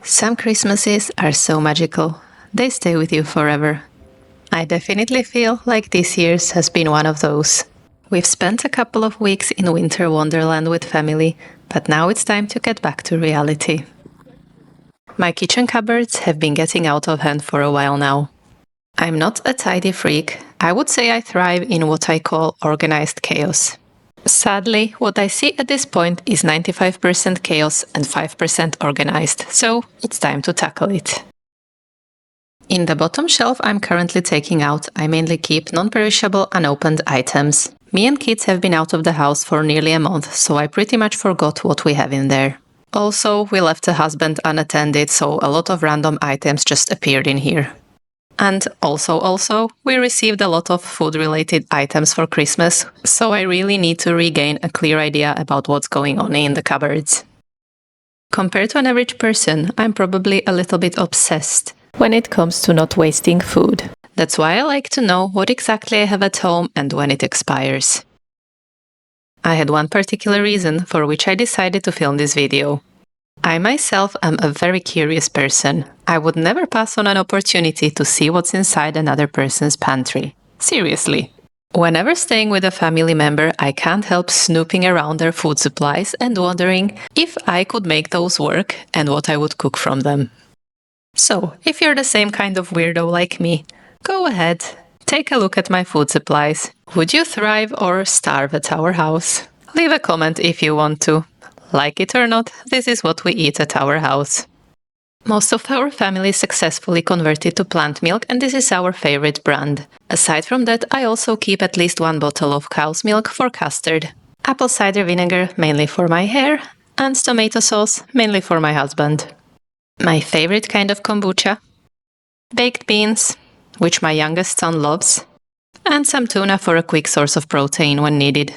Some Christmases are so magical. They stay with you forever. I definitely feel like this year's has been one of those. We've spent a couple of weeks in winter wonderland with family, but now it's time to get back to reality. My kitchen cupboards have been getting out of hand for a while now. I'm not a tidy freak. I would say I thrive in what I call organized chaos. Sadly, what I see at this point is 95% chaos and 5% organized, so it's time to tackle it. In the bottom shelf I'm currently taking out, I mainly keep non-perishable unopened items. Me and kids have been out of the house for nearly a month, so I pretty much forgot what we have in there. Also, we left the husband unattended, so a lot of random items just appeared in here. And also, we received a lot of food-related items for Christmas, so I really need to regain a clear idea about what's going on in the cupboards. Compared to an average person, I'm probably a little bit obsessed when it comes to not wasting food. That's why I like to know what exactly I have at home and when it expires. I had one particular reason for which I decided to film this video. I myself am a very curious person. I would never pass on an opportunity to see what's inside another person's pantry. Seriously. Whenever staying with a family member, I can't help snooping around their food supplies and wondering if I could make those work and what I would cook from them. So, if you're the same kind of weirdo like me, go ahead, take a look at my food supplies. Would you thrive or starve at our house? Leave a comment if you want to. Like it or not, this is what we eat at our house. Most of our family successfully converted to plant milk, and this is our favorite brand. Aside from that, I also keep at least one bottle of cow's milk for custard, apple cider vinegar mainly for my hair, and tomato sauce mainly for my husband. My favorite kind of kombucha, baked beans, which my youngest son loves, and some tuna for a quick source of protein when needed.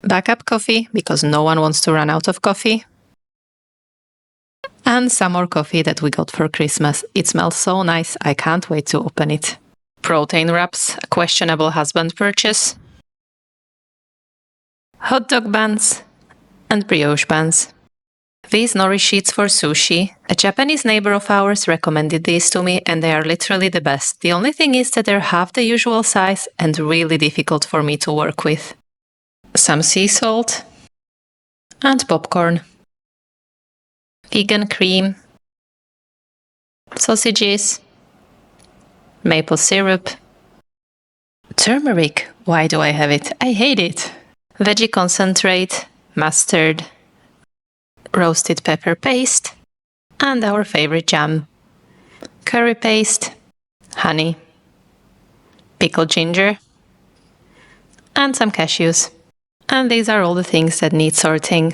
Backup coffee, because no one wants to run out of coffee. And some more coffee that we got for Christmas. It smells so nice, I can't wait to open it. Protein wraps, a questionable husband purchase. Hot dog buns and brioche buns. These nori sheets for sushi. A Japanese neighbor of ours recommended these to me and they are literally the best. The only thing is that they're half the usual size and really difficult for me to work with. Some sea salt and popcorn. Vegan cream. Sausages. Maple syrup. Turmeric. Why do I have it? I hate it. Veggie concentrate. Mustard. Roasted pepper paste, and our favorite jam, curry paste, honey, pickled ginger, and some cashews. And these are all the things that need sorting.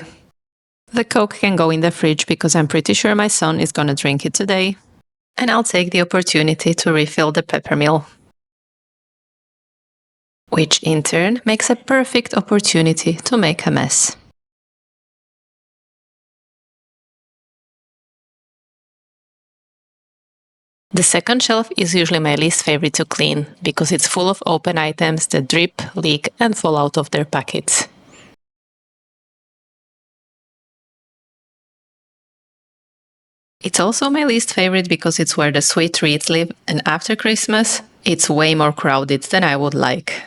The Coke can go in the fridge because I'm pretty sure my son is gonna drink it today, and I'll take the opportunity to refill the peppermill, which in turn makes a perfect opportunity to make a mess. The second shelf is usually my least favorite to clean, because it's full of open items that drip, leak, and fall out of their packets. It's also my least favorite because it's where the sweet treats live, and after Christmas, it's way more crowded than I would like.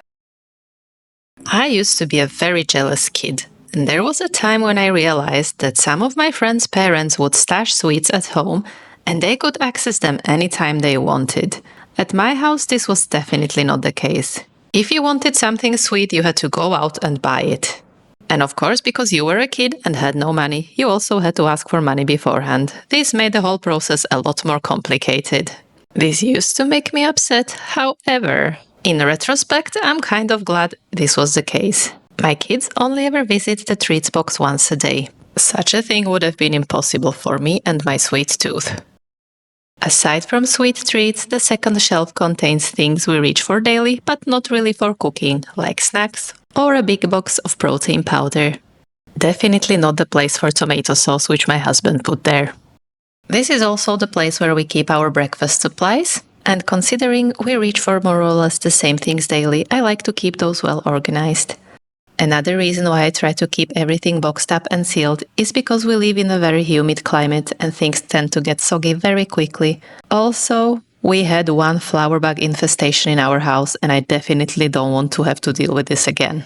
I used to be a very jealous kid, and there was a time when I realized that some of my friends' parents would stash sweets at home and they could access them anytime they wanted. At my house, this was definitely not the case. If you wanted something sweet, you had to go out and buy it. And of course, because you were a kid and had no money, you also had to ask for money beforehand. This made the whole process a lot more complicated. This used to make me upset, however, in retrospect, I'm kind of glad this was the case. My kids only ever visit the treats box once a day. Such a thing would have been impossible for me and my sweet tooth. Aside from sweet treats, the second shelf contains things we reach for daily, but not really for cooking, like snacks or a big box of protein powder. Definitely not the place for tomato sauce, which my husband put there. This is also the place where we keep our breakfast supplies, and considering we reach for more or less the same things daily, I like to keep those well organized. Another reason why I try to keep everything boxed up and sealed is because we live in a very humid climate and things tend to get soggy very quickly. Also, we had one flower bug infestation in our house and I definitely don't want to have to deal with this again.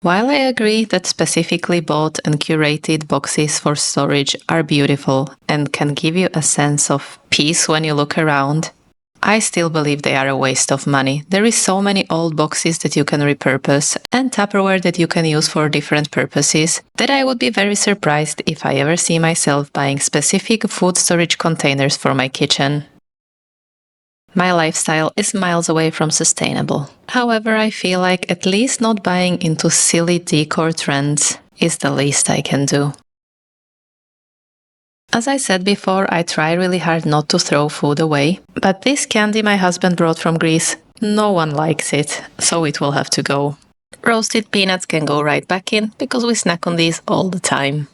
While I agree that specifically bought and curated boxes for storage are beautiful and can give you a sense of peace when you look around, I still believe they are a waste of money. There is so many old boxes that you can repurpose and Tupperware that you can use for different purposes that I would be very surprised if I ever see myself buying specific food storage containers for my kitchen. My lifestyle is miles away from sustainable. However, I feel like at least not buying into silly decor trends is the least I can do. As I said before, I try really hard not to throw food away, but this candy my husband brought from Greece, no one likes it, so it will have to go. Roasted peanuts can go right back in, because we snack on these all the time.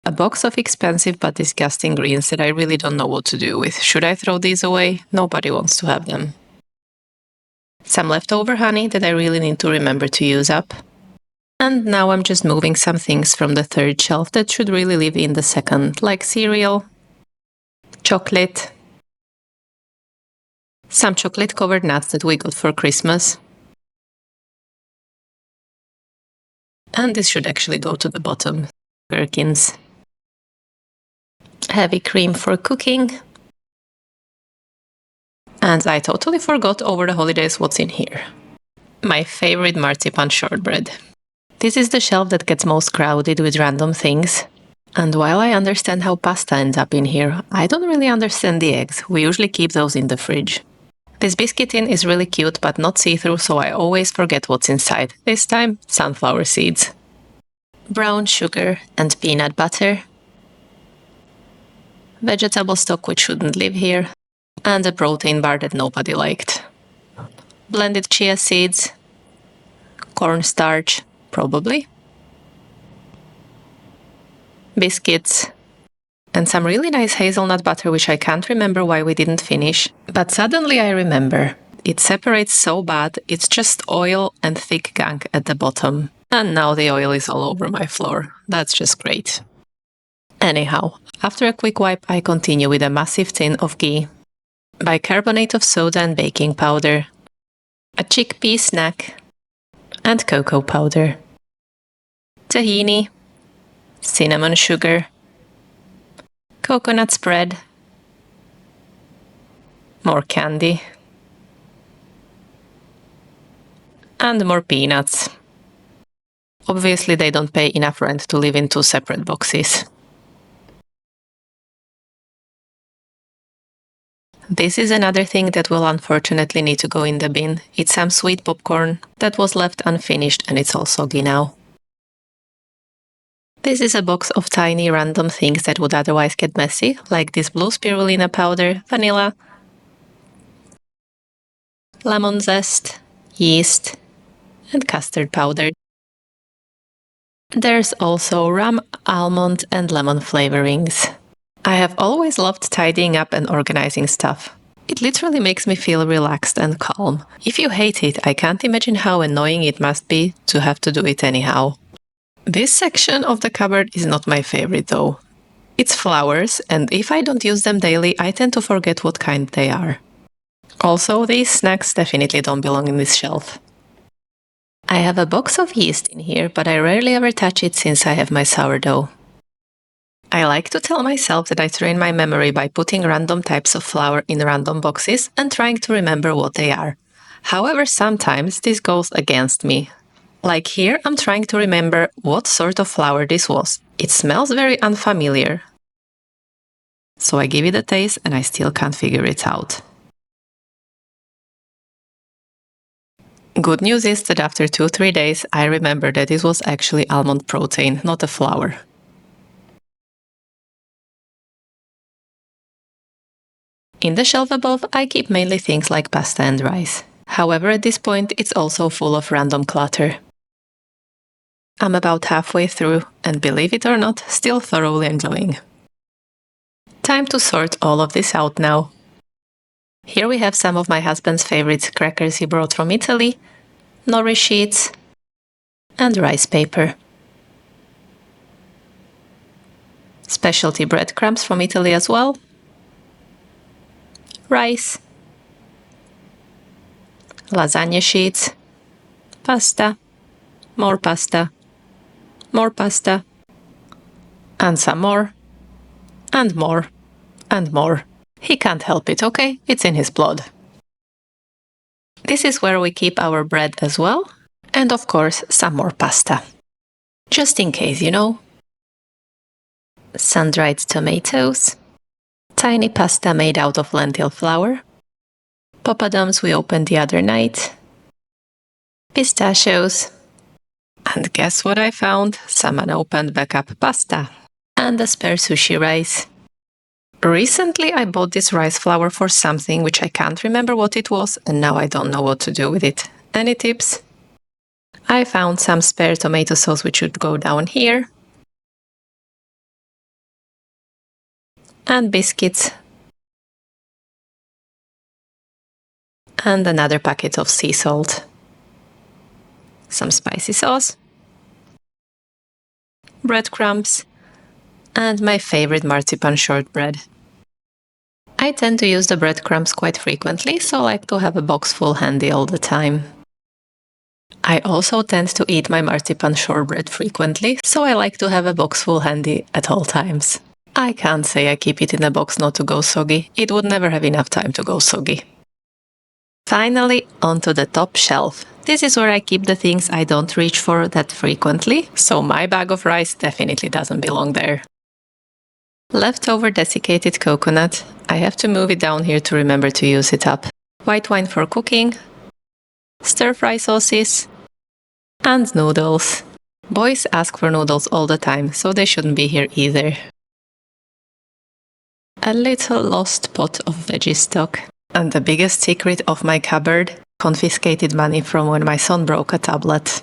A box of expensive but disgusting greens that I really don't know what to do with. Should I throw these away? Nobody wants to have them. Some leftover honey that I really need to remember to use up. And now I'm just moving some things from the third shelf that should really live in the second, like cereal, chocolate, some chocolate-covered nuts that we got for Christmas. And this should actually go to the bottom. Gherkins. Heavy cream for cooking. And I totally forgot over the holidays what's in here. My favorite marzipan shortbread. This is the shelf that gets most crowded with random things. And while I understand how pasta ends up in here, I don't really understand the eggs. We usually keep those in the fridge. This biscuit tin is really cute but not see-through, so I always forget what's inside. This time, sunflower seeds. Brown sugar and peanut butter. Vegetable stock which shouldn't live here. And a protein bar that nobody liked. Blended chia seeds. Cornstarch, probably. Biscuits. And some really nice hazelnut butter which I can't remember why we didn't finish. But suddenly I remember. It separates so bad, it's just oil and thick gunk at the bottom. And now the oil is all over my floor. That's just great. Anyhow, after a quick wipe, I continue with a massive tin of ghee, bicarbonate of soda and baking powder, a chickpea snack, and cocoa powder, tahini, cinnamon sugar, coconut spread, more candy, and more peanuts. Obviously, they don't pay enough rent to live in two separate boxes. This is another thing that will unfortunately need to go in the bin. It's some sweet popcorn that was left unfinished and it's all soggy now. This is a box of tiny random things that would otherwise get messy, like this blue spirulina powder, vanilla, lemon zest, yeast, and custard powder. There's also rum, almond, and lemon flavorings. I have always loved tidying up and organizing stuff. It literally makes me feel relaxed and calm. If you hate it, I can't imagine how annoying it must be to have to do it anyhow. This section of the cupboard is not my favorite though. It's flowers, and if I don't use them daily, I tend to forget what kind they are. Also, these snacks definitely don't belong in this shelf. I have a box of yeast in here, but I rarely ever touch it since I have my sourdough. I like to tell myself that I train my memory by putting random types of flour in random boxes and trying to remember what they are. However, sometimes this goes against me. Like here, I'm trying to remember what sort of flour this was. It smells very unfamiliar. So I give it a taste and I still can't figure it out. Good news is that after 2-3 days, I remember that this was actually almond protein, not a flour. In the shelf above, I keep mainly things like pasta and rice. However, at this point, it's also full of random clutter. I'm about halfway through, and believe it or not, still thoroughly enjoying. Time to sort all of this out now. Here we have some of my husband's favorite crackers he brought from Italy, nori sheets, and rice paper. Specialty breadcrumbs from Italy as well. Rice. Lasagna sheets. Pasta. More pasta. More pasta. And some more. And more. And more. He can't help it, okay? It's in his blood. This is where we keep our bread as well. And of course, some more pasta. Just in case, you know. Sun-dried tomatoes. Tiny pasta made out of lentil flour. Poppadoms we opened the other night. Pistachios. And guess what I found? Some unopened backup pasta. And a spare sushi rice. Recently I bought this rice flour for something which I can't remember what it was, and now I don't know what to do with it. Any tips? I found some spare tomato sauce which should go down here. And biscuits. And another packet of sea salt. Some spicy sauce. Breadcrumbs. And my favorite marzipan shortbread. I tend to use the breadcrumbs quite frequently, so I like to have a box full handy all the time. I also tend to eat my marzipan shortbread frequently, so I like to have a box full handy at all times. I can't say I keep it in a box not to go soggy. It would never have enough time to go soggy. Finally, onto the top shelf. This is where I keep the things I don't reach for that frequently, so my bag of rice definitely doesn't belong there. Leftover desiccated coconut. I have to move it down here to remember to use it up. White wine for cooking. Stir-fry sauces. And noodles. Boys ask for noodles all the time, so they shouldn't be here either. A little lost pot of veggie stock. And the biggest secret of my cupboard, confiscated money from when my son broke a tablet.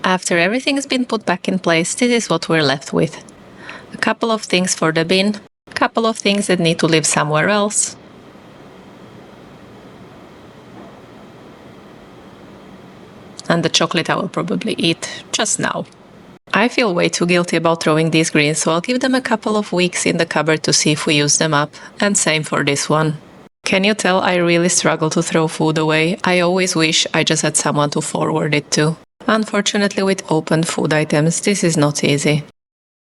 After everything's been put back in place, this is what we're left with. A couple of things for the bin, a couple of things that need to live somewhere else. And the chocolate I will probably eat just now. I feel way too guilty about throwing these greens, so I'll give them a couple of weeks in the cupboard to see if we use them up. And same for this one. Can you tell I really struggle to throw food away? I always wish I just had someone to forward it to. Unfortunately, with opened food items, this is not easy.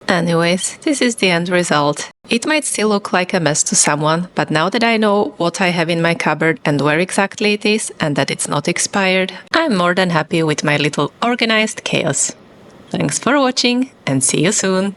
Anyways, this is the end result. It might still look like a mess to someone, but now that I know what I have in my cupboard and where exactly it is, and that it's not expired, I'm more than happy with my little organized chaos. Thanks for watching, and see you soon!